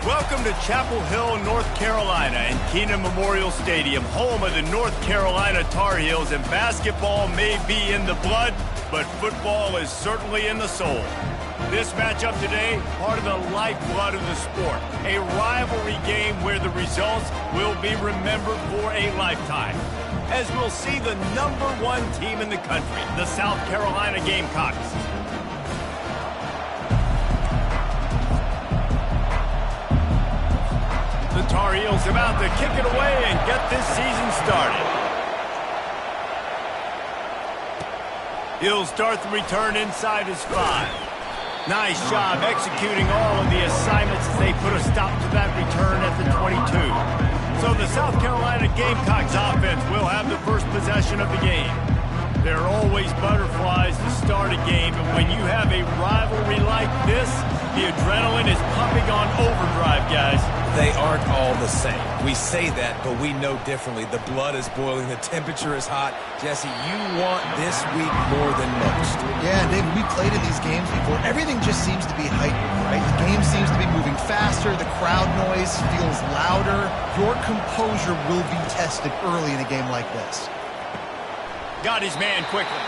Welcome to Chapel Hill, North Carolina, and Keenan Memorial Stadium, home of the North Carolina Tar Heels. And basketball may be in the blood, but football is certainly in the soul. This matchup today, part of the lifeblood of the sport. A rivalry game where the results will be remembered for a lifetime. As we'll see the #1 team in the country, the South Carolina Gamecocks. The Tar Heels about to kick it away and get this season started. He'll start the return inside his 5. Nice job executing all of the assignments as they put a stop to that return at the 22. So the South Carolina Gamecocks offense will have the first possession of the game. There are always butterflies to start a game, and when you have a rivalry like this, the adrenaline is pumping on overdrive, guys. They aren't all the same. We say that, but we know differently. The blood is boiling. The temperature is hot. Jesse, you want this week more than most. Yeah, David, we played in these games before. Everything just seems to be heightened, right? The game seems to be moving faster. The crowd noise feels louder. Your composure will be tested early in a game like this. Got his man quickly.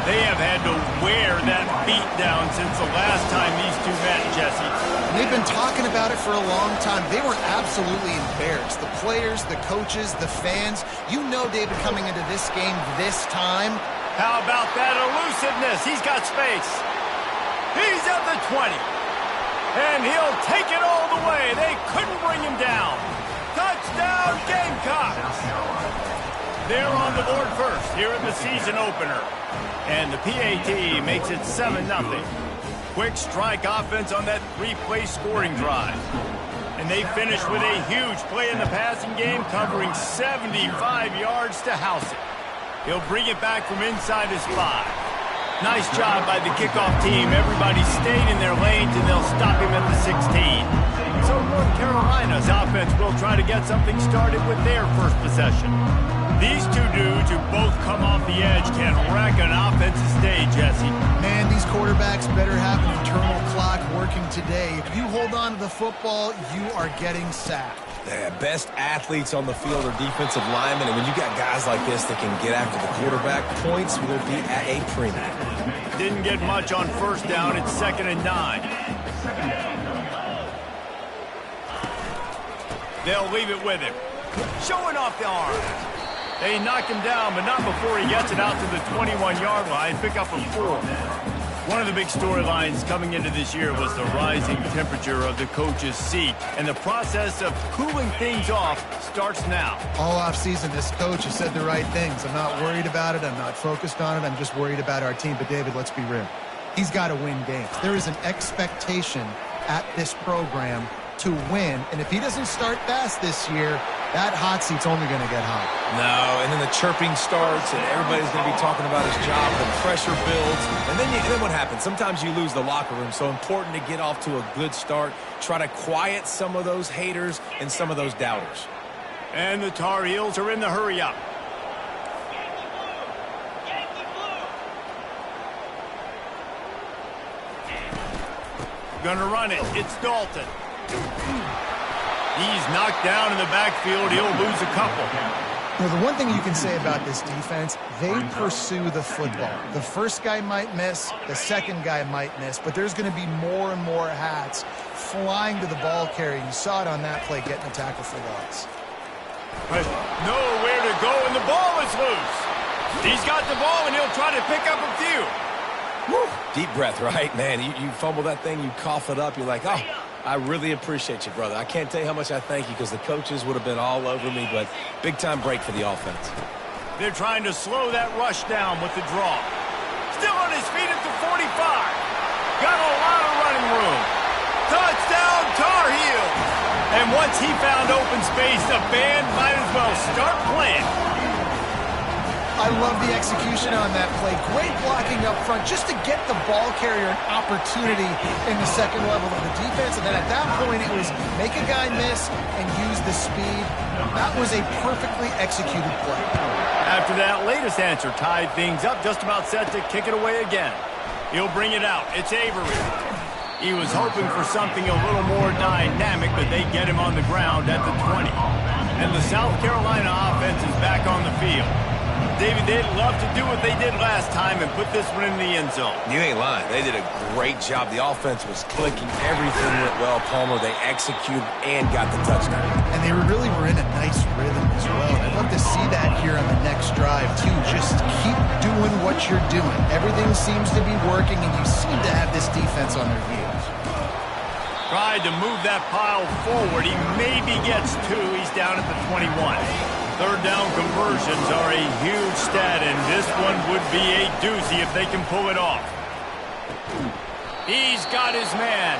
They have had to wear that beat down since the last time these two met, Jesse. They've been talking about it for a long time. They were absolutely embarrassed. The players, the coaches, the fans. You know, David, coming into this game this time. How about that elusiveness? He's got space. He's at the 20. And he'll take it all the way. They couldn't bring him down. Touchdown, Gamecocks. They're on the board first here in the season opener. And the PAT makes it 7-0. Quick strike offense on that 3-play scoring drive. And they finish with a huge play in the passing game, covering 75 yards to house it. He'll bring it back from inside his 5. Nice job by the kickoff team. Everybody stayed in their lanes, and they'll stop him at the 16. So North Carolina's offense will try to get something started with their first possession. These two dudes who both come off the edge can wreck an offensive day, Jesse. Man, these quarterbacks better have an internal clock working today. If you hold on to the football, you are getting sacked. The best athletes on the field are defensive linemen, and when you got guys like this that can get after the quarterback, points will be at a premium. Didn't get much on first down. It's 2nd and 9. They'll leave it with him. Showing off the arm. They knock him down, but not before he gets it out to the 21-yard line. Pick up a 4. One of the big storylines coming into this year was the rising temperature of the coach's seat. And the process of cooling things off starts now. All offseason, this coach has said the right things. I'm not worried about it. I'm not focused on it. I'm just worried about our team. But, David, let's be real. He's got to win games. There is an expectation at this program to win. And if he doesn't start fast this year, that hot seat's only going to get hot. No, and then the chirping starts, and everybody's going to be talking about his job. The pressure builds, and then what happens? Sometimes you lose the locker room, so important to get off to a good start. Try to quiet some of those haters and some of those doubters. And the Tar Heels are in the hurry-up. Gonna run it. It's Dalton. He's knocked down in the backfield. He'll lose a couple. You know, the one thing you can say about this defense, they pursue the football. The first guy might miss, the second guy might miss, but there's going to be more and more hats flying to the ball carrier. You saw it on that play, getting a tackle for loss. Nowhere to go, and the ball is loose. He's got the ball, and he'll try to pick up a few. Woo. Deep breath, right? Man, you fumble that thing, you cough it up, you're like, oh, I really appreciate you, brother. I can't tell you how much I thank you because the coaches would have been all over me, but big-time break for the offense. They're trying to slow that rush down with the draw. Still on his feet at the 45. Got a lot of running room. Touchdown, Tar Heels. And once he found open space, the band might as well start playing. I love the execution on that play. Great blocking up front just to get the ball carrier an opportunity in the second level of the defense. And then at that point, it was make a guy miss and use the speed. That was a perfectly executed play. After that latest answer tied things up, just about set to kick it away again. He'll bring it out. It's Avery. He was hoping for something a little more dynamic, but they get him on the ground at the 20. And the South Carolina offense is back on the field. David, they'd love to do what they did last time and put this one in the end zone. You ain't lying. They did a great job. The offense was clicking. Everything went well. Palmer, they executed and got the touchdown. And they really were in a nice rhythm as well. And I'd love to see that here on the next drive, too. Just keep doing what you're doing. Everything seems to be working, and you seem to have this defense on their heels. Tried to move that pile forward. He maybe gets two. He's down at the 21. Third down conversions are a huge stat, and this one would be a doozy if they can pull it off. He's got his man,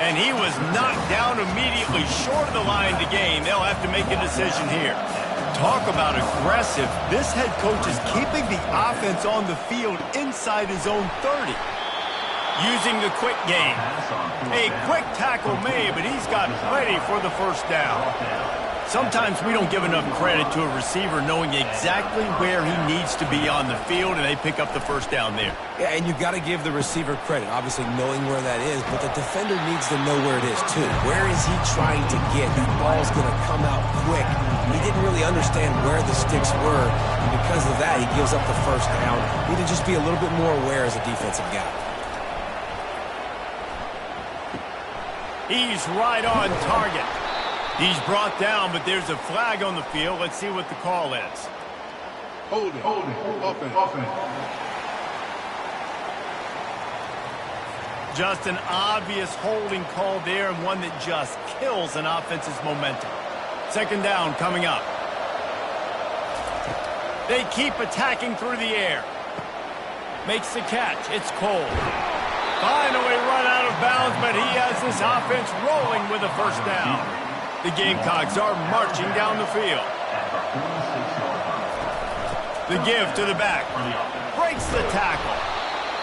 and he was knocked down immediately short of the line to gain. They'll have to make a decision here. Talk about aggressive. This head coach is keeping the offense on the field inside his own 30. Using the quick game. A quick tackle made, but he's got plenty for the first down. Sometimes we don't give enough credit to a receiver knowing exactly where he needs to be on the field, and they pick up the first down there. Yeah, and you've got to give the receiver credit, obviously knowing where that is, but the defender needs to know where it is, too. Where is he trying to get? That ball's going to come out quick. He didn't really understand where the sticks were, and because of that, he gives up the first down. Need to just be a little bit more aware as a defensive guy. He's right on target. He's brought down, but there's a flag on the field. Let's see what the call is. Hold it, offense. Just an obvious holding call there, and one that just kills an offense's momentum. Second down coming up. They keep attacking through the air. Makes the catch. It's Cole. Finally run out of bounds, but he has this offense rolling with a first down. The Gamecocks are marching down the field. The give to the back. Breaks the tackle.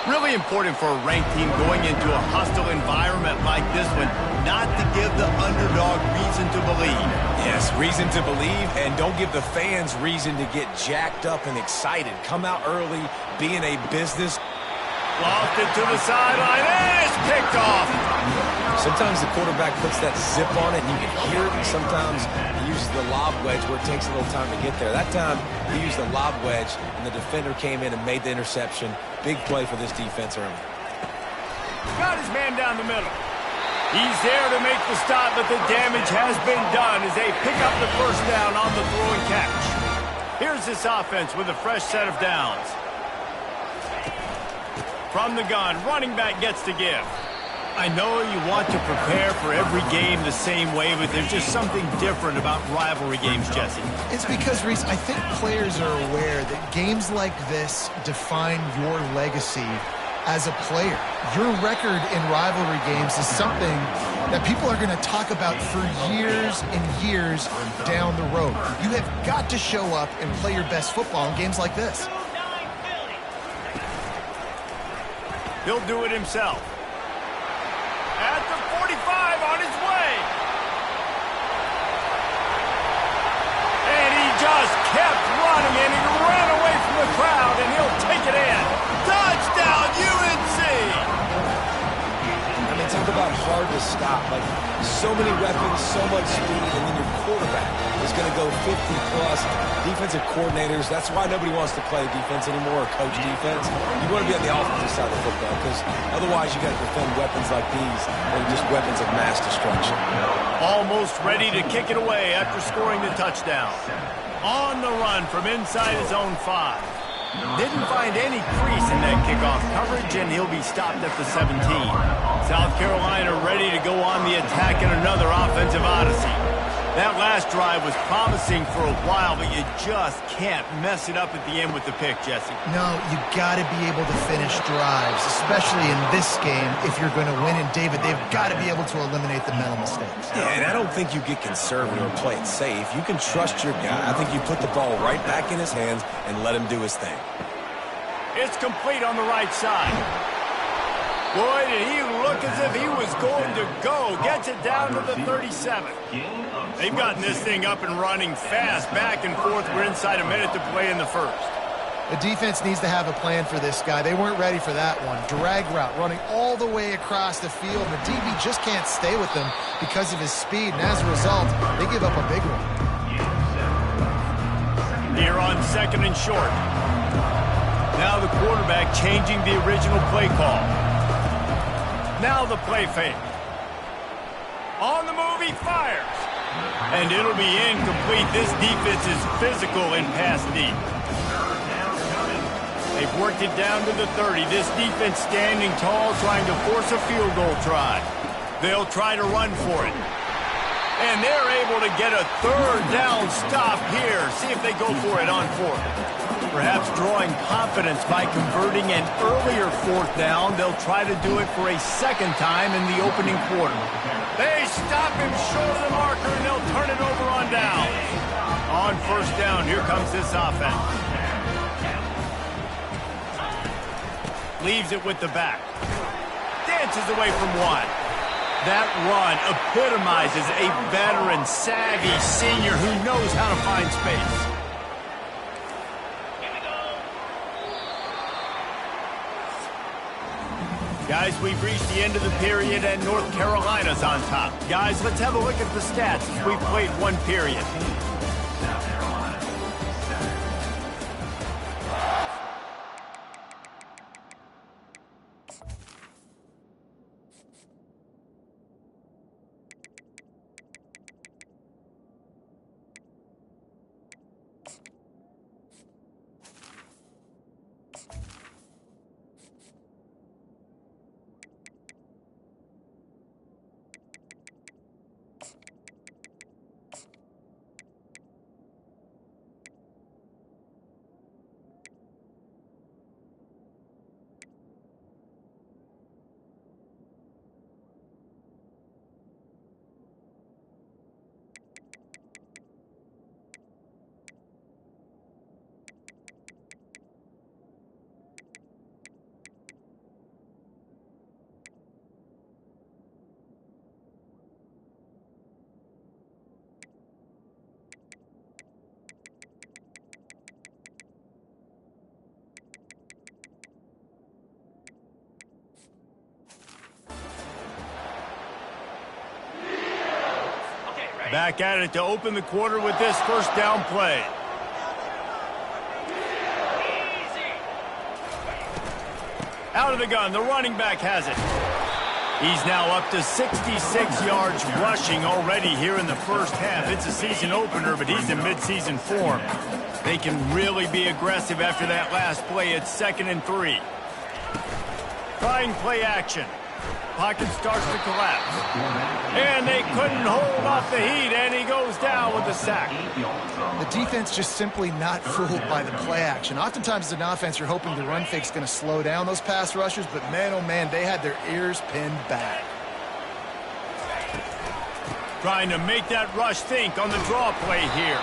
Really important for a ranked team going into a hostile environment like this one, not to give the underdog reason to believe. Yes, reason to believe, and don't give the fans reason to get jacked up and excited. Come out early, be in a business. Lofted to the sideline, and it's picked off. Sometimes the quarterback puts that zip on it, and you can hear it, and sometimes he uses the lob wedge where it takes a little time to get there. That time, he used the lob wedge, and the defender came in and made the interception. Big play for this defense early. Got his man down the middle. He's there to make the stop, but the damage has been done as they pick up the first down on the throw and catch. Here's this offense with a fresh set of downs. From the gun, running back gets to give. I know you want to prepare for every game the same way, but there's just something different about rivalry games, Jesse. It's because, Reese, I think players are aware that games like this define your legacy as a player. Your record in rivalry games is something that people are going to talk about for years and years down the road. You have got to show up and play your best football in games like this. He'll do it himself. At the 45, on his way. And he just kept running, and he ran away from the crowd, and he'll take it in. Touchdown, UNC! I mean, talk about hard to stop. Like, so many weapons, so much speed, and then your quarterback is going to go 50-plus. Defensive coordinators, that's why nobody wants to play defense anymore or coach defense. You want to be on the offensive side of the football because otherwise you got to defend weapons like these that are just weapons of mass destruction. Almost ready to kick it away after scoring the touchdown. On the run from inside his own 5. Didn't find any crease in that kickoff coverage, and he'll be stopped at the 17. South Carolina ready to go on the attack in another offensive odyssey. That last drive was promising for a while, but you just can't mess it up at the end with the pick, Jesse. No, you got to be able to finish drives, especially in this game if you're going to win. And, David, they've got to be able to eliminate the mental mistakes. Yeah, and I don't think you get conservative or play it safe. You can trust your guy. I think you put the ball right back in his hands and let him do his thing. It's complete on the right side. Boy, did he look as if he was going to go. Gets it down to the 37. They've gotten this thing up and running fast, back and forth. We're inside a minute to play in the first. The defense needs to have a plan for this guy. They weren't ready for that one. Drag route running all the way across the field. The DB just can't stay with them because of his speed, and as a result, they give up a big one. Here on second and short. Now the quarterback changing the original play call. Now the play fake. On the move, he fires. And it'll be incomplete. This defense is physical in pass deep. They've worked it down to the 30. This defense standing tall, trying to force a field goal try. They'll try to run for it. And they're able to get a third down stop here. See if they go for it on fourth. Perhaps drawing confidence by converting an earlier fourth down. They'll try to do it for a second time in the opening quarter. They stop him short of the marker, and they'll turn it over on down. On first down, here comes this offense. Leaves it with the back. Dances away from one. That run epitomizes a veteran, savvy senior who knows how to find space. Guys, we've reached the end of the period, and North Carolina's on top. Guys, let's have a look at the stats. We've played one period. Back at it to open the quarter with this first down play. Out of the gun, the running back has it. He's now up to 66 yards rushing already here in the first half. It's a season opener, but he's in midseason form. They can really be aggressive after that last play. It's 2nd and 3. Trying play action. Pocket starts to collapse. And they couldn't hold off the heat, and he goes down with the sack. The defense just simply not fooled by the play action. Oftentimes as an offense, you're hoping the run fake's going to slow down those pass rushers, but man, oh man, they had their ears pinned back. Trying to make that rush think on the draw play here.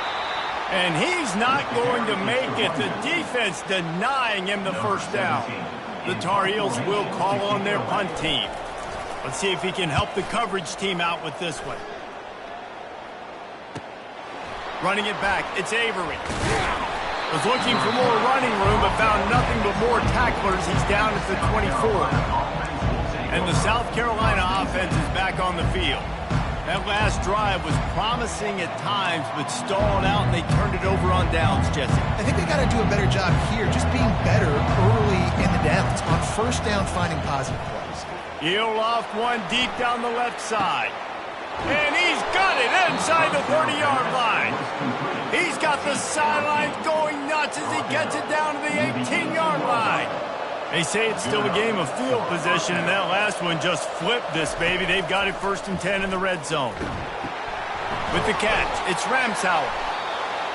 And he's not going to make it. The defense denying him the first down. The Tar Heels will call on their punt team. Let's see if he can help the coverage team out with this one. Running it back, it's Avery. Was looking for more running room, but found nothing but more tacklers. He's down at the 24. And the South Carolina offense is back on the field. That last drive was promising at times, but stalled out, and they turned it over on downs, Jesse. I think they got to do a better job here, just being better early in the downs. On first down, finding positive plays. He'll loft one deep down the left side. And he's got it inside the 30-yard line. He's got the sidelines going nuts as he gets it down to the 18-yard line. They say it's still a game of field position, and that last one just flipped this baby. They've got it 1st and 10 in the red zone. With the catch, it's Ramsauer.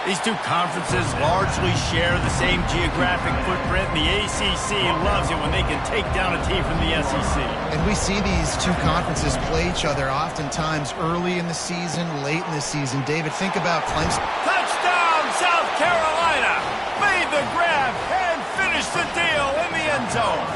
These two conferences largely share the same geographic footprint. The ACC loves it when they can take down a team from the SEC. And we see these two conferences play each other oftentimes early in the season, late in the season. David, think about Clemson. Touchdown, South Carolina! Made the grab and finished the deal in the end zone.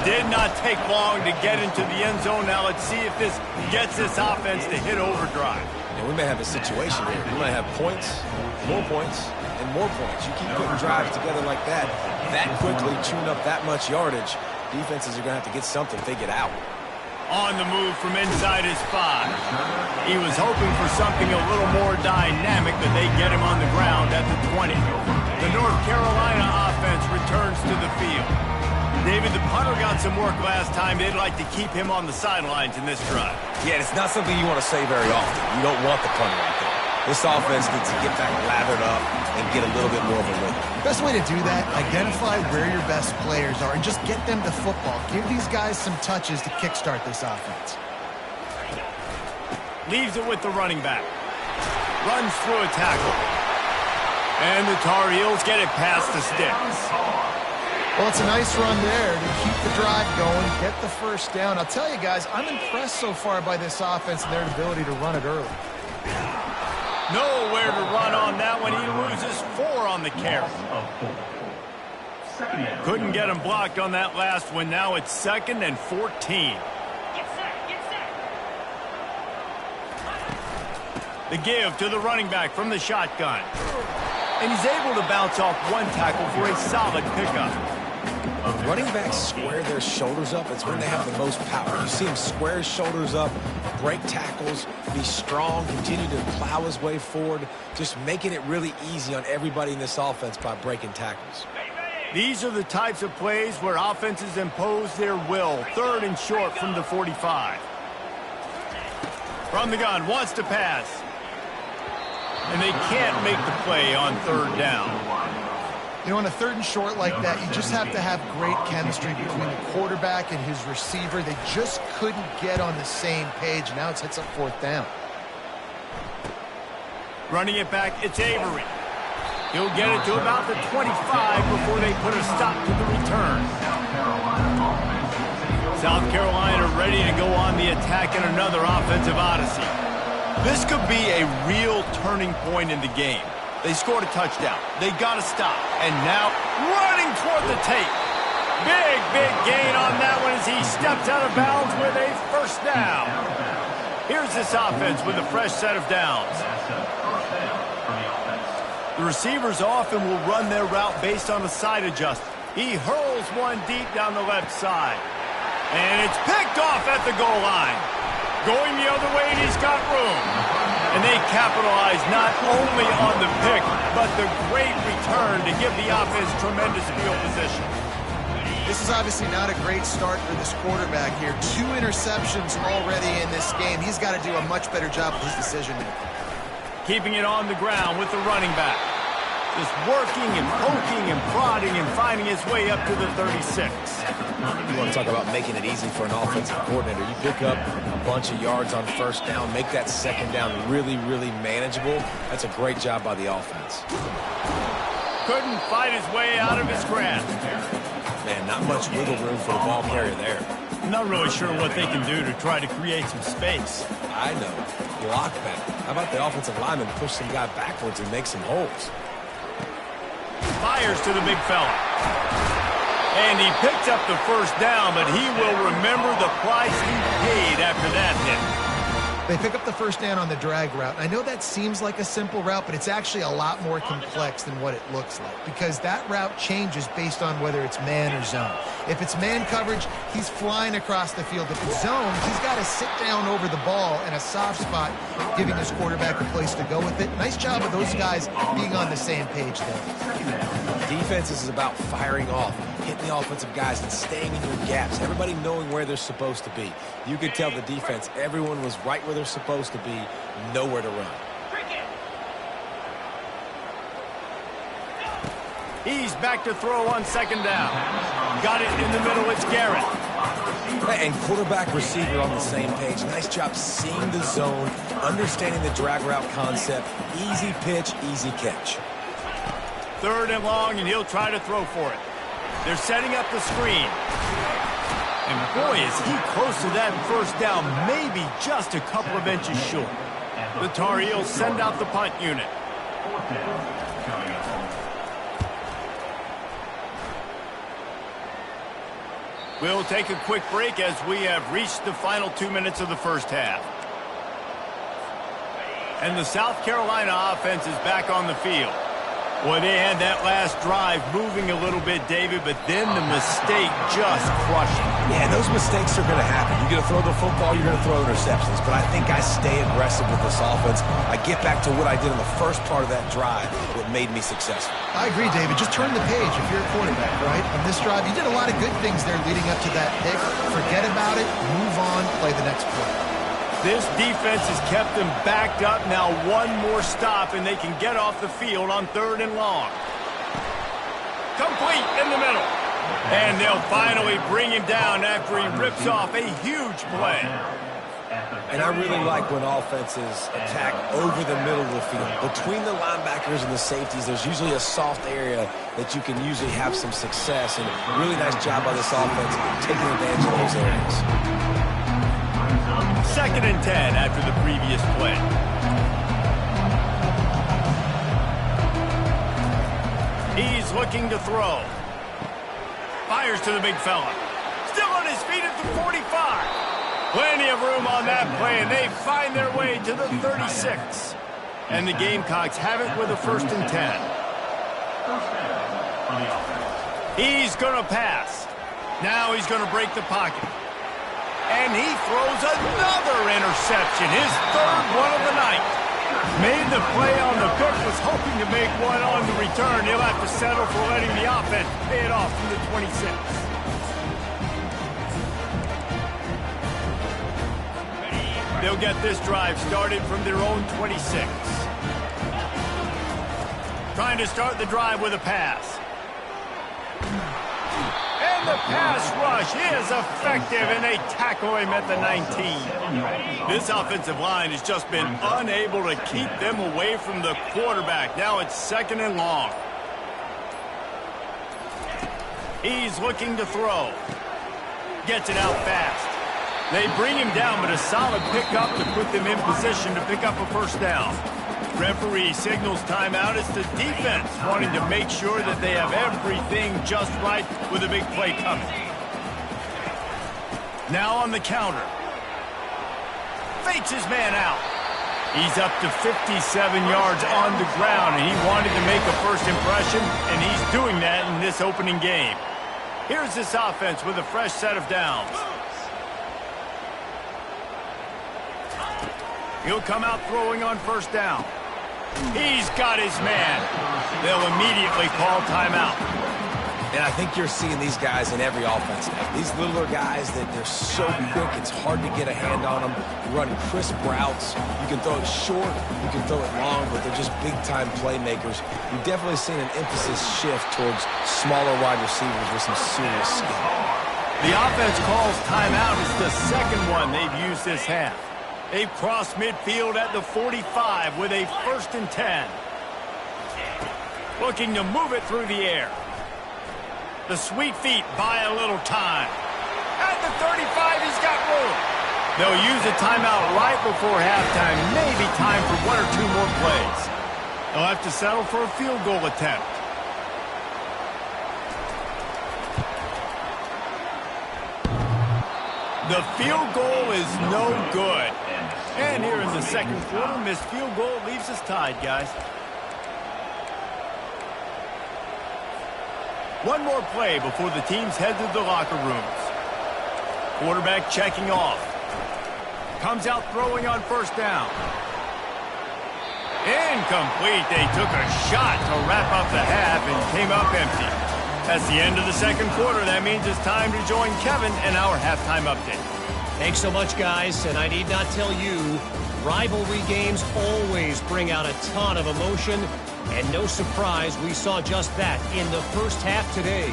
Did not take long to get into the end zone. Now let's see if this gets this offense to hit overdrive. And we may have a situation here. We might have points, more points, and more points. You keep putting drives together like that quickly, chewing up that much yardage, defenses are going to have to get something if they get out. On the move from inside his 5. He was hoping for something a little more dynamic, but they get him on the ground at the 20. The North Carolina offense returns to the field. David, the punter got some work last time. They'd like to keep him on the sidelines in this drive. Yeah, it's not something you want to say very often. You don't want the punter out there. This offense needs to get back lathered up and get a little bit more of a rhythm. Best way to do that, identify where your best players are and just get them the football. Give these guys some touches to kickstart this offense. Leaves it with the running back. Runs through a tackle. And the Tar Heels get it past the sticks. Well, it's a nice run there to keep the drive going, get the first down. I'll tell you guys, I'm impressed so far by this offense and their ability to run it early. Nowhere to run on that one. He loses 4 on the carry. Couldn't get him blocked on that last one. Now it's 2nd and 14. The give to the running back from the shotgun. And he's able to bounce off one tackle for a solid pickup. Running backs square their shoulders up. It's when they have the most power. You see him square his shoulders up, break tackles, be strong, continue to plow his way forward, just making it really easy on everybody in this offense by breaking tackles. These are the types of plays where offenses impose their will. 3rd and short from the 45. From the gun, wants to pass. And they can't make the play on 3rd down. You know, on a 3rd and short like that, you just have to have great chemistry between the quarterback and his receiver. They just couldn't get on the same page. Now it hits up 4th down. Running it back, it's Avery. He'll get it to about the 25 before they put a stop to the return. South Carolina ready to go on the attack in another offensive odyssey. This could be a real turning point in the game. They scored a touchdown. They got to stop. And now running toward the tape. Big gain on that one as he steps out of bounds with a first down. Here's this offense with a fresh set of downs. The receivers often will run their route based on a side adjustment. He hurls one deep down the left side. And it's picked off at the goal line. Going the other way, and he's got room. And they capitalize not only on the pick, but the great return to give the offense tremendous field position. This is obviously not a great start for this quarterback here. 2 interceptions already in this game. He's got to do a much better job with his decision-making. Keeping it on the ground with the running back. Just working and poking and prodding and finding his way up to the 36. You want to talk about making it easy for an offensive coordinator. You pick up a bunch of yards on 1st down, make that 2nd down really manageable. That's a great job by the offense. Couldn't fight his way out of his grasp. Man, not much wiggle room for the ball carrier there. I'm not really sure what they can do to try to create some space. I know. Block better. How about the offensive lineman push some guy backwards and make some holes? Fires to the big fella. And he picks up the first down, but he will remember the price he paid after that hit. They pick up the first down on the drag route. I know that seems like a simple route, but it's actually a lot more complex than what it looks like because that route changes based on whether it's man or zone. If it's man coverage, he's flying across the field. If it's zone, he's got to sit down over the ball in a soft spot, giving his quarterback a place to go with it. Nice job of those guys being on the same page there. Defense is about firing off, hitting the offensive guys and staying in your gaps. Everybody knowing where they're supposed to be. You could tell the defense, everyone was right where they're supposed to be, nowhere to run. He's back to throw on 2nd down. Got it in the middle, it's Garrett. And quarterback receiver on the same page. Nice job seeing the zone, understanding the drag route concept. Easy pitch, easy catch. 3rd and long, and he'll try to throw for it. They're setting up the screen. And boy, is he close to that first down, maybe just a couple of inches short. The Tar Heels send out the punt unit. We'll take a quick break as we have reached the final 2 minutes of the first half. And the South Carolina offense is back on the field. Well, they had that last drive moving a little bit, David, but then the mistake just crushed them. Yeah, those mistakes are going to happen. You're going to throw the football, you're going to throw interceptions. But I think I stay aggressive with this offense. I get back to what I did in the first part of that drive, what made me successful. I agree, David. Just turn the page if you're a quarterback, right? On this drive, you did a lot of good things there leading up to that pick. Forget about it, move on, play the next play. This defense has kept them backed up. Now one more stop, and they can get off the field on 3rd and long. Complete in the middle. And they'll finally bring him down after he rips off a huge play. And I really like when offenses attack over the middle of the field. Between the linebackers and the safeties, there's usually a soft area that you can usually have some success. And a really nice job by this offense taking advantage of those areas. 2nd and 10 after the previous play. He's looking to throw. Fires to the big fella. Still on his feet at the 45. Plenty of room on that play, and they find their way to the 36. And the Gamecocks have it with a 1st and 10. He's going to pass. Now he's going to break the pocket. And he throws another interception, his 3rd one of the night. Made the play on the pick, was hoping to make one on the return. He'll have to settle for letting the offense pay it off from the 26. They'll get this drive started from their own 26. Trying to start the drive with a pass. And the pass rush is effective, and they tackle him at the 19. This offensive line has just been unable to keep them away from the quarterback. Now it's 2nd and long. He's looking to throw. Gets it out fast. They bring him down, but a solid pickup to put them in position to pick up a 1st down. Referee signals timeout. It's the defense wanting to make sure that they have everything just right with a big play coming. Now on the counter. Fakes his man out. He's up to 57 yards on the ground, and he wanted to make a first impression, and he's doing that in this opening game. Here's this offense with a fresh set of downs. He'll come out throwing on 1st down. He's got his man. They'll immediately call timeout. And I think you're seeing these guys in every offense now. These littler guys that they're so quick, it's hard to get a hand on them. Run crisp routes. You can throw it short, you can throw it long, but they're just big-time playmakers. You've definitely seen an emphasis shift towards smaller wide receivers with some serious skill. The offense calls timeout. It's the 2nd one they've used this half. They've crossed midfield at the 45 with a 1st and 10. Looking to move it through the air. The sweet feet buy a little time. At the 35, he's got room. They'll use a timeout right before halftime. Maybe time for 1 or 2 more plays. They'll have to settle for a field goal attempt. The field goal is no good. And here in the 2nd quarter, missed field goal leaves us tied, guys. One more play before the teams head to the locker rooms. Quarterback checking off. Comes out throwing on 1st down. Incomplete. They took a shot to wrap up the half and came up empty. That's the end of the 2nd quarter. That means it's time to join Kevin and our halftime update. Thanks so much, guys, and I need not tell you, rivalry games always bring out a ton of emotion, and no surprise we saw just that in the 1st half today.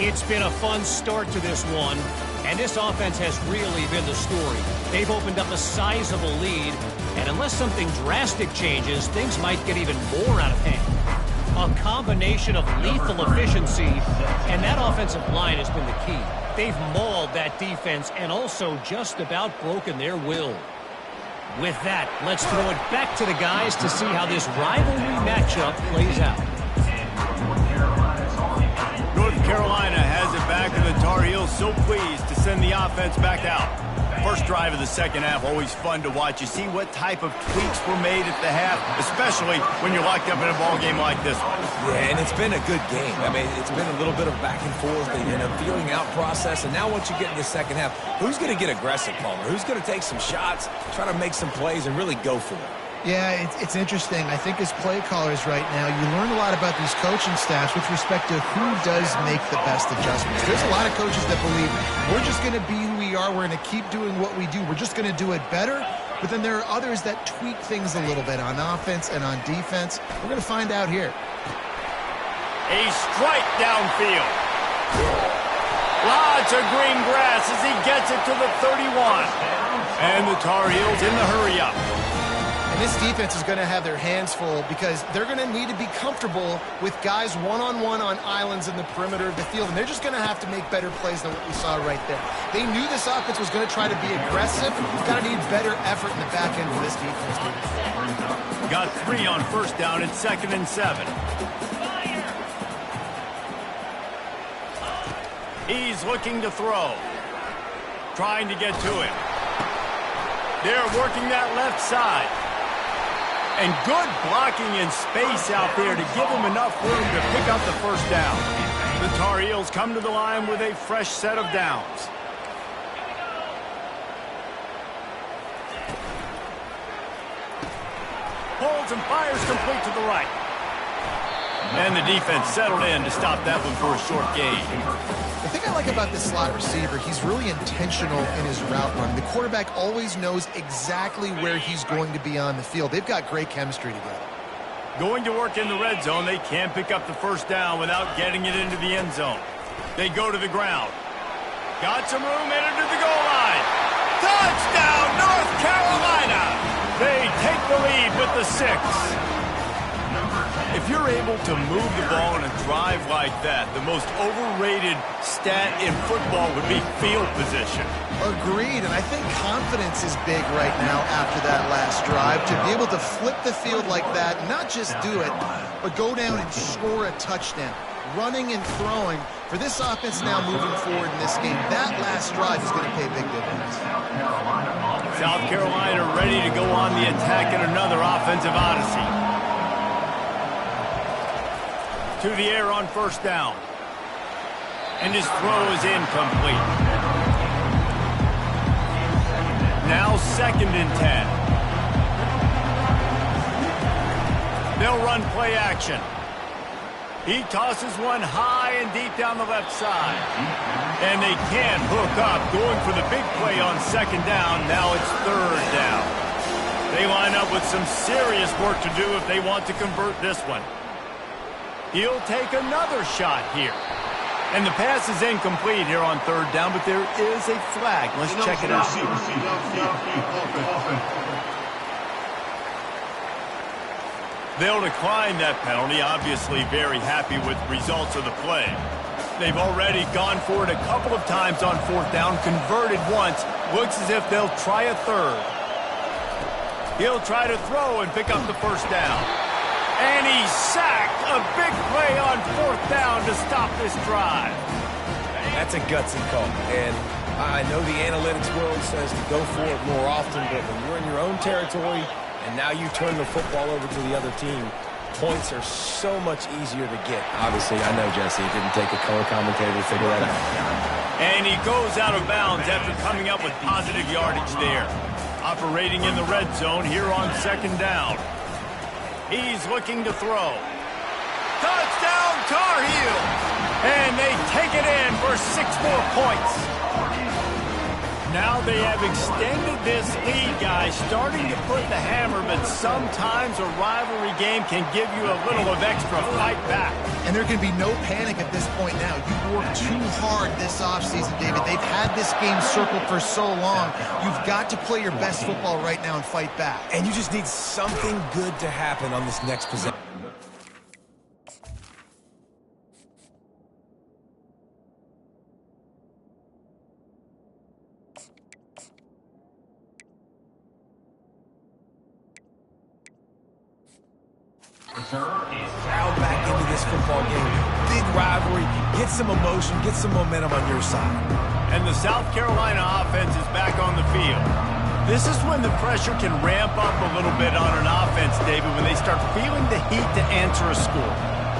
It's been a fun start to this one, and this offense has really been the story. They've opened up a sizable lead, and unless something drastic changes, things might get even more out of hand. A combination of lethal efficiency, and that offensive line has been the key. They've mauled that defense and also just about broken their will. With that, let's throw it back to the guys to see how this rivalry matchup plays out. North Carolina has it back, and the Tar Heels so pleased to send the offense back out. First drive of the second half, always fun to watch. You see what type of tweaks were made at the half, especially when you're locked up in a ball game like this one. Yeah, and it's been a good game. I mean, it's been a little bit of back and forth and a feeling out process. And now once you get in the second half, who's going to get aggressive, Palmer? Who's going to take some shots, try to make some plays, and really go for it? Yeah, it's interesting. I think as play callers right now, you learn a lot about these coaching staffs with respect to who does make the best adjustments. There's a lot of coaches that believe we're just going to be who we are. We're going to keep doing what we do. We're just going to do it better. But then there are others that tweak things a little bit on offense and on defense. We're going to find out here. A strike downfield. Lots of green grass as he gets it to the 31. And the Tar Heels in the hurry-up. And this defense is going to have their hands full because they're going to need to be comfortable with guys one-on-one on islands in the perimeter of the field. And they're just going to have to make better plays than what we saw right there. They knew this offense was going to try to be aggressive. You've got to need better effort in the back end for this defense. Got 3 on first down at 2nd and 7. He's looking to throw. Trying to get to him. They're working that left side. And good blocking in space out there to give him enough room to pick up the first down. The Tar Heels come to the line with a fresh set of downs. Holds and fires complete to the right. And the defense settled in to stop that one for a short gain. The thing I like about this slot receiver, he's really intentional in his route run. The quarterback always knows exactly where he's going to be on the field. They've got great chemistry together. Going to work in the red zone, they can't pick up the first down without getting it into the end zone. They go to the ground. Got some room, headed to the goal line. Touchdown, North Carolina! They take the lead with the 6. If you're able to move the ball in a drive like that, the most overrated stat in football would be field position. Agreed, and I think confidence is big right now after that last drive. To be able to flip the field like that, not just do it, but go down and score a touchdown. Running and throwing for this offense now moving forward in this game. That last drive is going to pay big dividends. South Carolina ready to go on the attack in another offensive odyssey. To the air on first down. And his throw is incomplete. Now 2nd and 10. They'll run play action. He tosses one high and deep down the left side. And they can't hook up, going for the big play on 2nd down. Now it's 3rd down. They line up with some serious work to do if they want to convert this one. He'll take another shot here. And the pass is incomplete here on 3rd down, but there is a flag. Let's check it out. They'll decline that penalty, obviously very happy with the results of the play. They've already gone for it a couple of times on 4th down, converted once. Looks as if they'll try a 3rd. He'll try to throw and pick up the first down. And he's sacked. A big play on 4th down to stop this drive. That's a gutsy call. And I know the analytics world says to go for it more often, but when you're in your own territory and now you turn the football over to the other team, points are so much easier to get. Obviously, I know, Jesse, it didn't take a color commentator to figure that out. And he goes out of bounds after coming up with positive yardage there. Operating in the red zone here on 2nd down. He's looking to throw. Touchdown, Tar Heels! And they take it in for 6 more points. Now they have extended this lead, guys, starting to put the hammer, but sometimes a rivalry game can give you a little of extra fight back. And there can be no panic at this point now. You've worked too hard this offseason, David. They've had this game circled for so long. You've got to play your best football right now and fight back. And you just need something good to happen on this next possession. Crowd back into this football game. big rivalry. Get some emotion, get some momentum on your side. And the South Carolina offense is back on the field. This is when the pressure can ramp up a little bit on an offense, David, when they start feeling the heat to answer a score.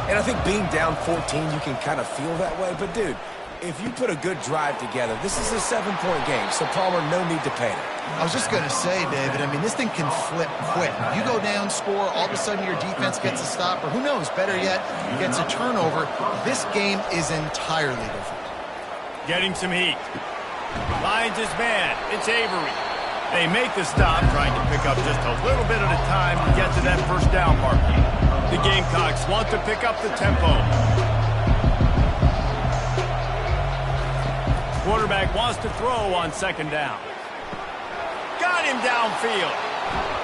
And I think being down 14, you can kind of feel that way. But, dude, if you put a good drive together, this is a 7-point game. So, Palmer, no need to panic. I was just going to say, David, I mean, this thing can flip quick. You go down, score, all of a sudden your defense gets a stop, or who knows, better yet, gets a turnover. This game is entirely different. Getting some heat. Finds his man. It's Avery. They make the stop, trying to pick up just a little bit at a time to get to that first down mark. The Gamecocks want to pick up the tempo. Quarterback wants to throw on second down. Got him downfield.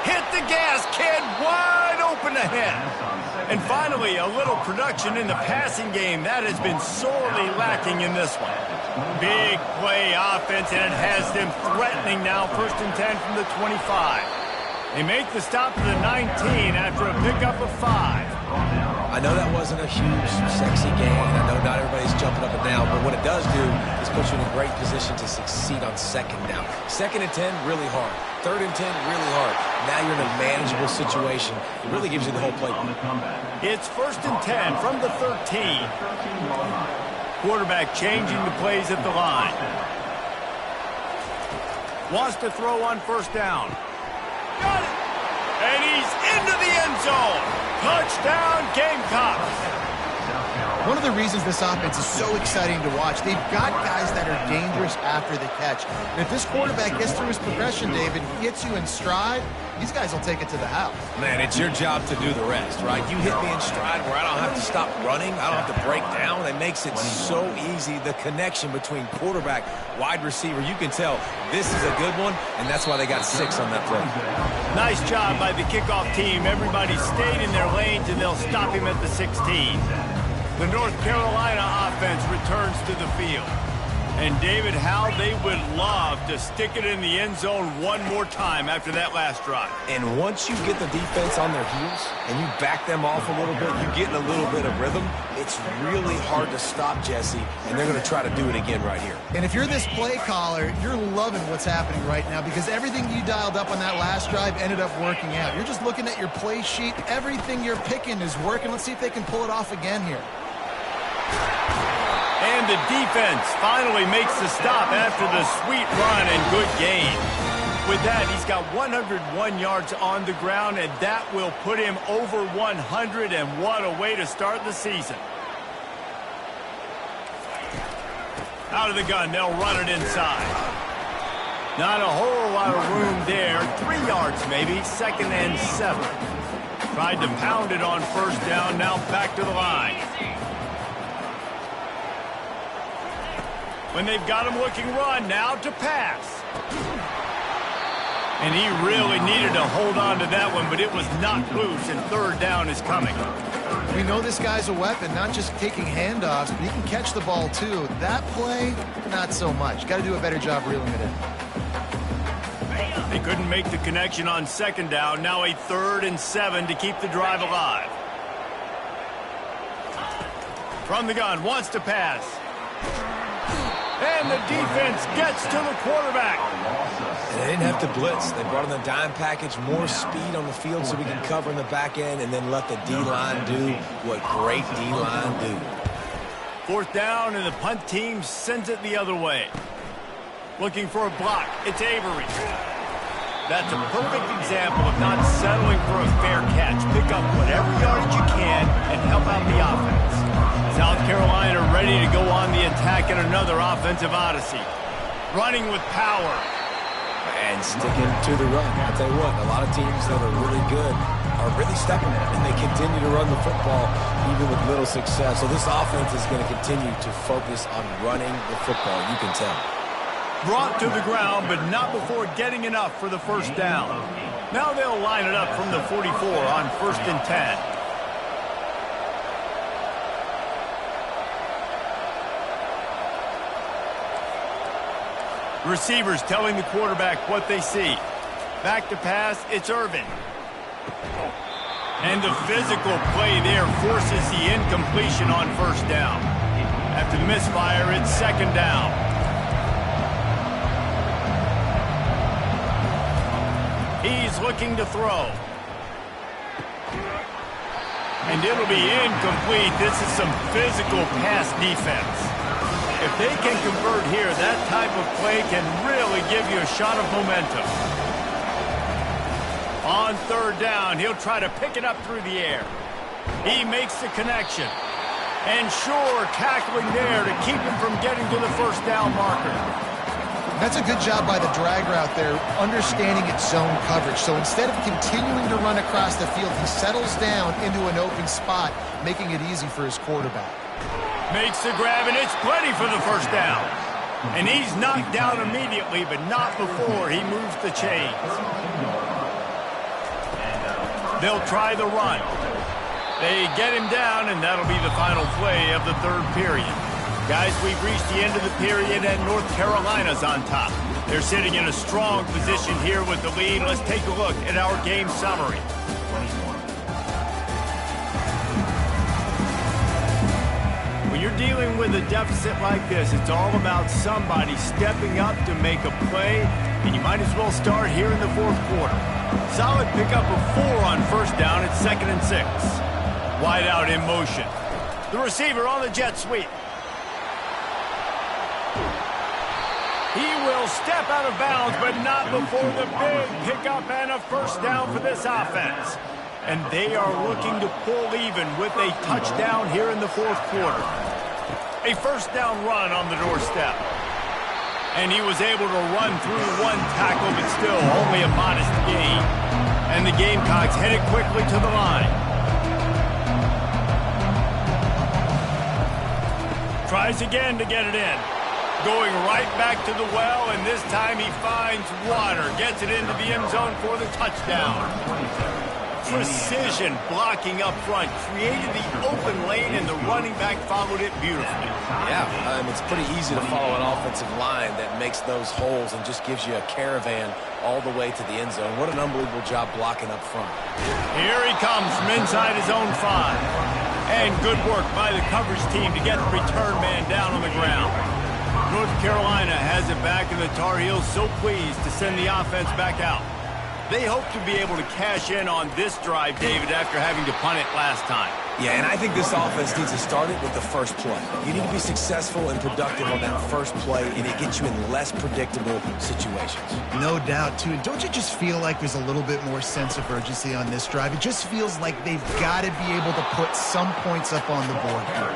Hit the gas, kid. Wide open ahead. And finally, a little production in the passing game. That has been sorely lacking in this one. Big play offense, and it has them threatening now. 1st and 10 from the 25. They make the stop to the 19 after a pickup of 5. I know that wasn't a huge, sexy game. I know not everybody's jumping up and down, but what it does do is put you in a great position to succeed on second down. 2nd and 10, really hard. 3rd and 10, really hard. Now you're in a manageable situation. It really gives you the whole playbook. It's 1st and 10 from the 13. Quarterback changing the plays at the line. Wants to throw on 1st down. Got it! And he's into the end zone. Touchdown, Gamecocks. One of the reasons this offense is so exciting to watch, they've got guys that are dangerous after the catch. And if this quarterback gets through his progression, David, gets you in stride, these guys will take it to the house. Man, it's your job to do the rest, right? You hit me in stride where I don't have to stop running. I don't have to break down. It makes it so easy, the connection between quarterback, wide receiver. You can tell this is a good one, and that's why they got 6 on that play. Nice job by the kickoff team. Everybody stayed in their lanes, and they'll stop him at the 16. The North Carolina offense returns to the field. And, David, how they would love to stick it in the end zone one more time after that last drive. And once you get the defense on their heels and you back them off a little bit, you get in a little bit of rhythm, it's really hard to stop, Jesse, and they're going to try to do it again right here. And if you're this play caller, you're loving what's happening right now because everything you dialed up on that last drive ended up working out. You're just looking at your play sheet. Everything you're picking is working. Let's see if they can pull it off again here. And the defense finally makes the stop after the sweet run and good gain. With that, he's got 101 yards on the ground, and that will put him over 100, and what a way to start the season. Out of the gun, they'll run it inside. Not a whole lot of room there. 3 yards maybe, 2nd and 7. Tried to pound it on 1st down, now back to the line. When they've got him looking run, now to pass. And he really needed to hold on to that one, but it was knocked loose, and 3rd down is coming. We know this guy's a weapon, not just taking handoffs, but he can catch the ball too. That play, not so much. Got to do a better job reeling it in. They couldn't make the connection on 2nd down. Now a 3rd and 7 to keep the drive alive. From the gun, wants to pass. And the defense gets to the quarterback. And they didn't have to blitz. They brought in the dime package, more speed on the field so we can cover in the back end and then let the D-line do what great D-line do. 4th down, and the punt team sends it the other way. Looking for a block. It's Avery. That's a perfect example of not settling for a fair catch. Pick up whatever yardage you can and help out the offense. South Carolina ready to go on the attack in another offensive odyssey. Running with power. And sticking to the run. I'll tell you what, a lot of teams that are really good are really stepping up, and they continue to run the football even with little success. So this offense is going to continue to focus on running the football, you can tell. Brought to the ground, but not before getting enough for the 1st down. Now they'll line it up from the 44 on 1st and 10. Receivers telling the quarterback what they see. Back to pass, it's Irvin. And the physical play there forces the incompletion on first down. After the misfire, it's second down. He's looking to throw. And it'll be incomplete. This is some physical pass defense. If they can convert here, that type of play can really give you a shot of momentum. On third down, he'll try to pick it up through the air. He makes the connection. And sure, tackling there to keep him from getting to the first down marker. That's a good job by the drag route there, understanding its zone coverage. So instead of continuing to run across the field, he settles down into an open spot, making it easy for his quarterback. Makes the grab, and it's plenty for the first down. And he's knocked down immediately, but not before he moves the chains. They'll try the run. They get him down, and that'll be the final play of the third period. Guys, we've reached the end of the period, and North Carolina's on top. They're sitting in a strong position here with the lead. Let's take a look at our game summary. When you're dealing with a deficit like this, it's all about somebody stepping up to make a play, and you might as well start here in the fourth quarter. Solid pickup of 4 on first down. It's 2nd and 6. Wide out in motion. The receiver on the jet sweep. He will step out of bounds, but not before the big pickup and a first down for this offense. And they are looking to pull even with a touchdown here in the fourth quarter. A first down run on the doorstep. And he was able to run through one tackle, but still only a modest gain. And the Gamecocks headed quickly to the line. Tries again to get it in. Going right back to the well, and this time he finds water. Gets it into the end zone for the touchdown. Precision blocking up front. Created the open lane, and the running back followed it beautifully. Yeah, it's pretty easy to follow an offensive line that makes those holes and just gives you a caravan all the way to the end zone. What an unbelievable job blocking up front. Here he comes from inside his own 5. And good work by the coverage team to get the return man down on the ground. North Carolina has it back, and the Tar Heels so pleased to send the offense back out. They hope to be able to cash in on this drive, David, after having to punt it last time. Yeah, and I think this offense needs to start it with the first play. You need to be successful and productive on that first play, and it gets you in less predictable situations. No doubt, too. Don't you just feel like there's a little bit more sense of urgency on this drive? It just feels like they've got to be able to put some points up on the board here.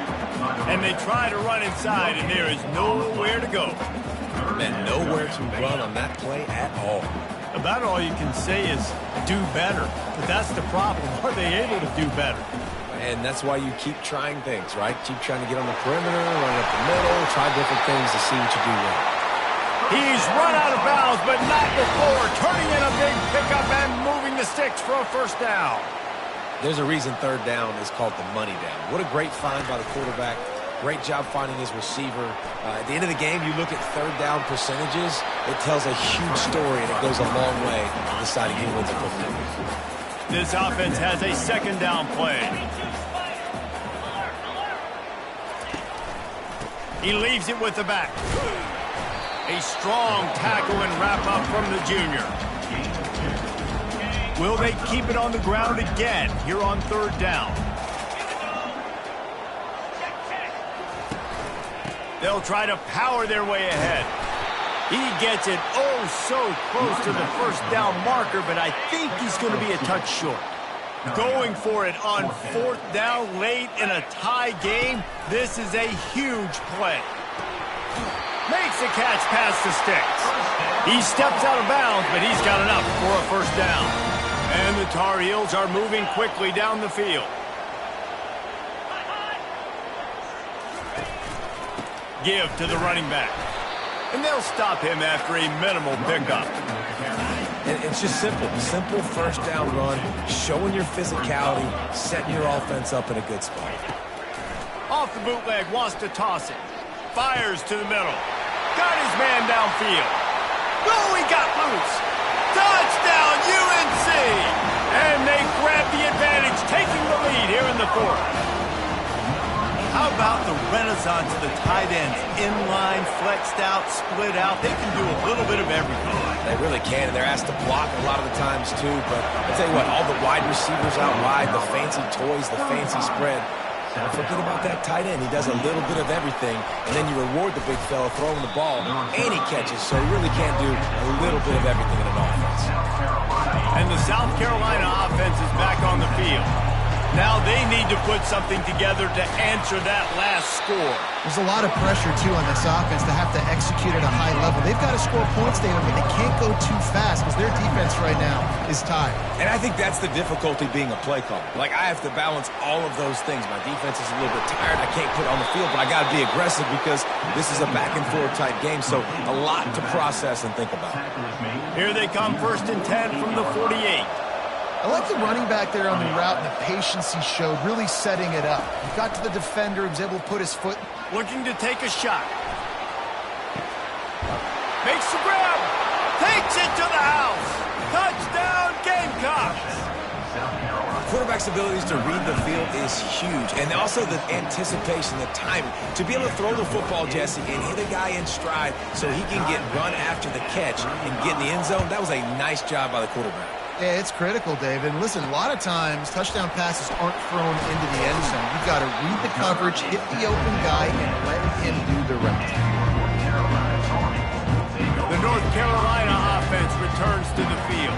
And they try to run inside, and there is nowhere to go. Man, nowhere to run on that play at all. About all you can say is do better. But that's the problem. Are they able to do better? And that's why you keep trying things, right? Keep trying to get on the perimeter, run up the middle, try different things to see what you do well. He's run out of bounds, but not before. Turning in a big pickup and moving the sticks for a first down. There's a reason third down is called the money down. What a great find by the quarterback. Great job finding his receiver. At the end of the game, you look at third down percentages. It tells a huge story, and it goes a long way in deciding who wins a football game. This offense has a second down play. He leaves it with the back. A strong tackle and wrap up from the junior. Will they keep it on the ground again here on third down? They'll try to power their way ahead. He gets it oh so close to the first down marker, but I think he's going to be a touch short. Going for it on fourth down late in a tie game. This is a huge play. Makes a catch past the sticks. He steps out of bounds, but he's got enough for a first down. And the Tar Heels are moving quickly down the field. Give to the running back. And they'll stop him after a minimal pickup. And it's just simple. Simple first down run, showing your physicality, setting your offense up in a good spot. Off the bootleg, wants to toss it. Fires to the middle. Got his man downfield. Oh, he got loose. Touchdown, UNC! And they grab the advantage, taking the lead here in the fourth. How about the renaissance of the tight ends? Inline, flexed out, split out. They can do a little bit of everything. They really can, and they're asked to block a lot of the times, too. But I'll tell you what, all the wide receivers out wide, the fancy toys, the fancy spread. Don't forget about that tight end. He does a little bit of everything, and then you reward the big fella throwing the ball, and he catches, so he really can't do a little bit of everything in an offense. And the South Carolina offense is back on the field. Now they need to put something together to answer that last score. There's a lot of pressure, too, on this offense to have to execute at a high level. They've got to score points, David, but they can't go too fast because their defense right now is tired. And I think that's the difficulty being a play caller. Like, I have to balance all of those things. My defense is a little bit tired. I can't put it on the field, but I got to be aggressive because this is a back-and-forth type game, so a lot to process and think about. Here they come, 1st and 10 from the 48. I like the running back there on the route and the patience he showed, really setting it up. He got to the defender, he was able to put his foot. Looking to take a shot. Makes the grab. Takes it to the house. Touchdown, Gamecocks. Quarterback's abilities to read the field is huge, and also the anticipation, the timing. To be able to throw the football, Jesse, and hit a guy in stride so he can get run after the catch and get in the end zone, that was a nice job by the quarterback. Yeah, it's critical, David. And listen, a lot of times, touchdown passes aren't thrown into the end zone. You've got to read the coverage, hit the open guy, and let him do the rest. The North Carolina offense returns to the field.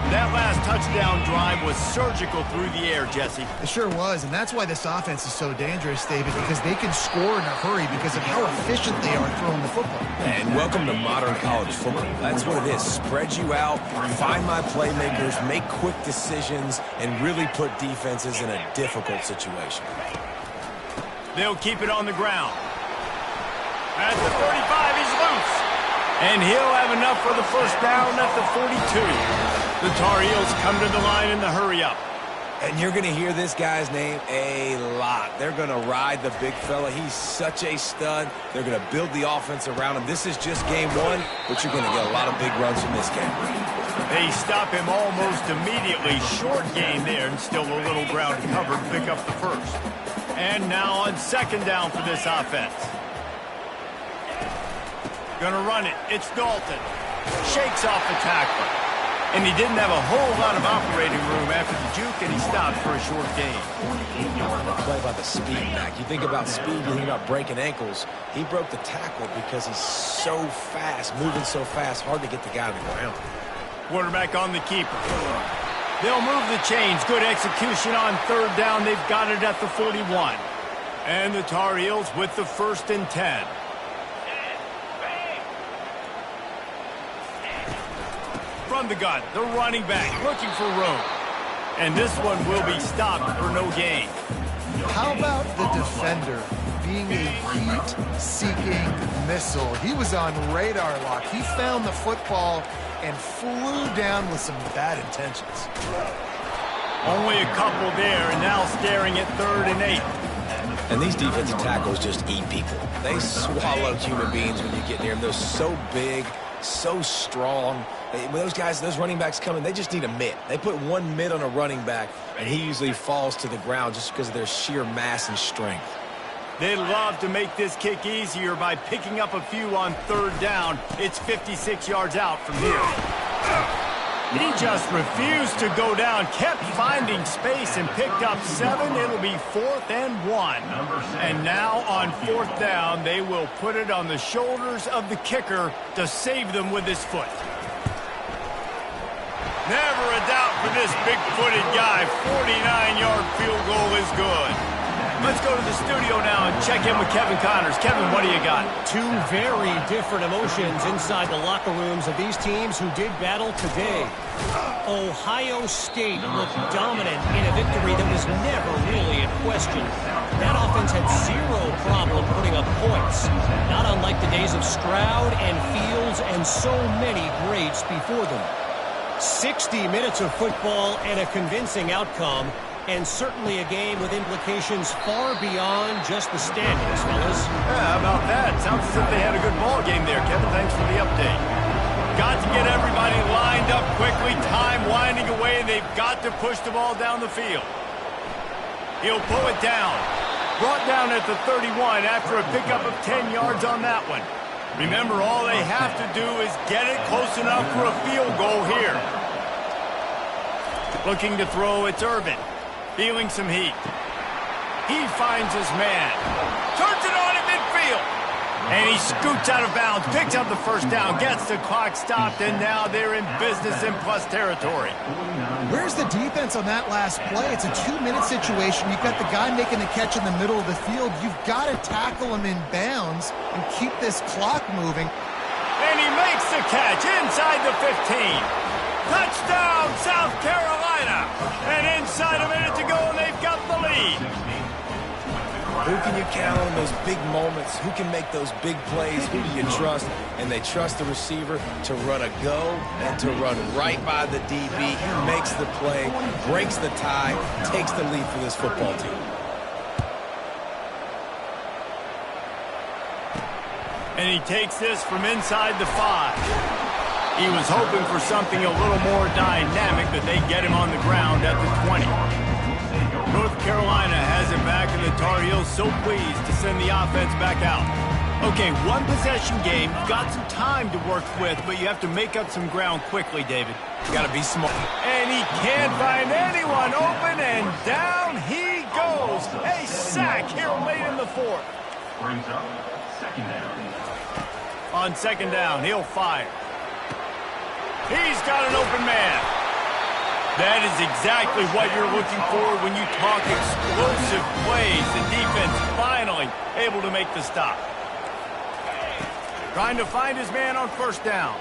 That last touchdown drive was surgical through the air, Jesse. It sure was, and that's why this offense is so dangerous, David, because they can score in a hurry because of how efficient they are throwing the football. And welcome to modern college football. That's what it is. Spread you out, find my playmakers, make quick decisions, and really put defenses in a difficult situation. They'll keep it on the ground. At the 35, he's loose. And he'll have enough for the first down at the 42. The Tar Heels come to the line in the hurry-up. And you're going to hear this guy's name a lot. They're going to ride the big fella. He's such a stud. They're going to build the offense around him. This is just game one, but you're going to get a lot of big runs from this game. They stop him almost immediately. Short gain there, and still a little ground covered. Pick up the first. And now on 2nd down for this offense. Gonna run it. It's Dalton. Shakes off the tackler. And he didn't have a whole lot of operating room after the juke, and he stopped for a short gain. Play about the speed back. You think about speed, you think about breaking ankles. He broke the tackle because he's so fast, moving so fast, hard to get the guy to the ground. Quarterback on the keeper. They'll move the chains. Good execution on 3rd down. They've got it at the 41. And the Tar Heels with the 1st and 10. From the gun, the running back looking for room. And this one will be stopped for no gain. How about the defender being a heat-seeking missile? He was on radar lock. He found the football and flew down with some bad intentions. Only a couple there, and now staring at 3rd and 8. And these defensive tackles just eat people. They swallow human beings when you get near them. They're so big, so strong. When those guys, those running backs come in, they just need a mitt. They put one mitt on a running back, and he usually falls to the ground just because of their sheer mass and strength. They'd love to make this kick easier by picking up a few on 3rd down. It's 56 yards out from here. He just refused to go down, kept finding space and picked up 7. It'll be 4th and 1. And now on 4th down, they will put it on the shoulders of the kicker to save them with his foot. Never a doubt for this big-footed guy. 49-yard field goal is good. Let's go to the studio now and check in with Kevin Connors. Kevin, what do you got? Two very different emotions inside the locker rooms of these teams who did battle today. Ohio State looked dominant in a victory that was never really in question. That offense had zero problem putting up points, not unlike the days of Stroud and Fields and so many greats before them. 60 minutes of football and a convincing outcome, and certainly a game with implications far beyond just the standings, fellas. Yeah, how about that? Sounds as if they had a good ball game there, Kevin. Thanks for the update. got to get everybody lined up quickly. Time winding away. They've got to push the ball down the field. He'll pull it down. Brought down at the 31 after a pickup of 10 yards on that one. Remember, all they have to do is get it close enough for a field goal here. Looking to throw, it's Urban. Feeling some heat. He finds his man. Turns it on in midfield. And he scoots out of bounds, picks up the first down, gets the clock stopped, and now they're in business in plus territory. Where's the defense on that last play? It's a 2-minute situation. You've got the guy making the catch in the middle of the field. You've got to tackle him in bounds and keep this clock moving. And he makes the catch inside the 15. Touchdown, South Carolina. And inside a minute to go, and they've got the lead. Who can you count on those big moments? Who can make those big plays? Who do you trust? And they trust the receiver to run a go and to run right by the DB. He makes the play, breaks the tie, takes the lead for this football team. And he takes this from inside the 5. He was hoping for something a little more dynamic, but they get him on the ground at the 20. North Carolina has it back, and the Tar Heels so pleased to send the offense back out. Okay, one possession game. You've got some time to work with, but you have to make up some ground quickly, David. You got to be smart. And he can't find anyone open, and down he goes. A sack here late in the 4th. Brings up second down. On second down, he'll fire. He's got an open man. That is exactly what you're looking for when you talk explosive plays. The defense finally able to make the stop. Trying to find his man on first down.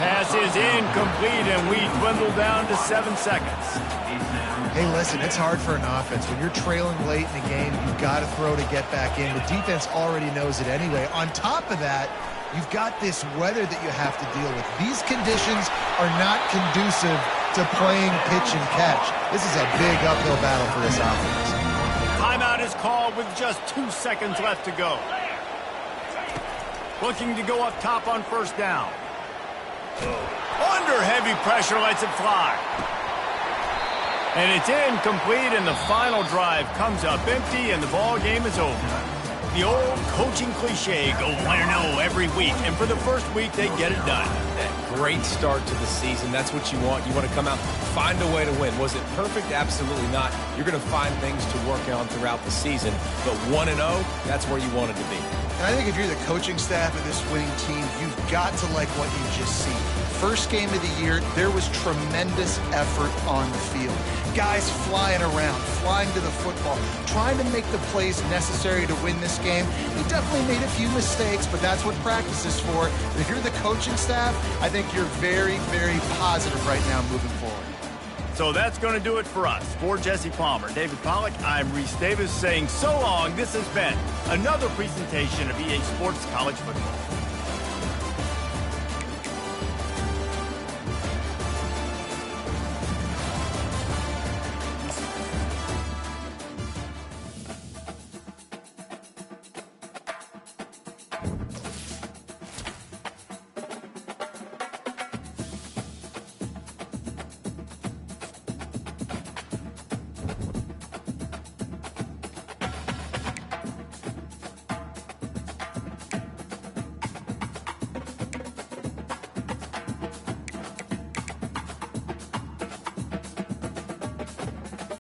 Pass is incomplete, and we dwindle down to 7 seconds. Hey, listen, it's hard for an offense. When you're trailing late in the game, you've got to throw to get back in. The defense already knows it anyway. On top of that, you've got this weather that you have to deal with. These conditions are not conducive to playing pitch and catch. This is a big uphill battle for this offense. Timeout is called with just 2 seconds left to go. Looking to go up top on first down. Under heavy pressure, lets it fly. And it's incomplete, and the final drive comes up empty, and the ball game is over. The old coaching cliche, go 1-0 every week. And for the first week, they get it done. That great start to the season. That's what you want. You want to come out, find a way to win. Was it perfect? Absolutely not. You're going to find things to work on throughout the season. But 1-0, that's where you want it to be. And I think if you're the coaching staff of this winning team, you've got to like what you just see. First game of the year, there was tremendous effort on the field. Guys flying around, flying to the football, trying to make the plays necessary to win this game. They definitely made a few mistakes, but that's what practice is for. If you're the coaching staff, I think you're very, very positive right now moving forward. So that's going to do it for us. For Jesse Palmer, David Pollack, I'm Reese Davis saying so long. This has been another presentation of EA Sports College Football.